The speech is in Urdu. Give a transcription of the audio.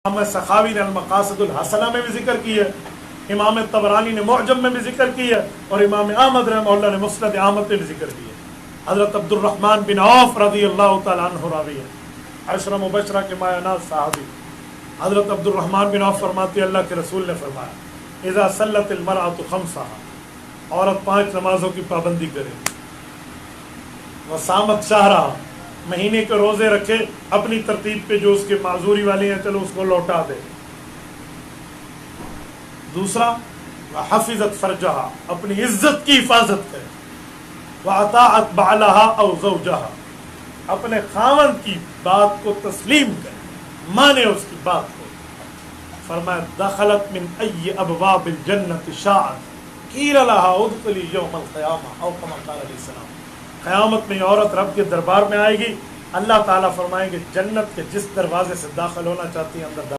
امام سخاوی نے المقاصد الحسنہ میں بھی ذکر کی ہے، امام طبرانی نے معجم میں بھی ذکر کی ہے، اور امام احمد رحمہ اللہ نے مسند احمد میں بھی ذکر کی ہے۔ حضرت عبد الرحمن بن عوف رضی اللہ تعالیٰ عنہ راوی ہے، عشرہ مبشرہ کے مایہ ناز صحابی۔ حضرت عبد الرحمن بن عوف فرماتے ہیں اللہ کے رسول نے فرمایا اذا صلت المرأة خمسها، عورت 5 نمازوں کی پابندی کرے، وصامت شہرہا، مہینے کے روزے رکھے اپنی ترتیب پہ، جو اس کے معذوری والے ہیں چلو اس کو لوٹا دے۔ دوسرا وحفظت فرجہا، اپنی عزت کی حفاظت کرے، وَأَطَاعَتْ بَعْلَهَا أَوْ زَوْجَهَا، اپنے خاوند کی بات کو تسلیم کرے، مانے اس کی بات کو۔ فرمایا دخلت من ای ابواب الجنت شاءت قیل لها ادخلی یوم القیامہ او کما قال علیہ السلام۔ قیامت میں یہ عورت رب کے دربار میں آئے گی، اللہ تعالیٰ فرمائیں گے جنت کے جس دروازے سے داخل ہونا چاہتی ہیں اندر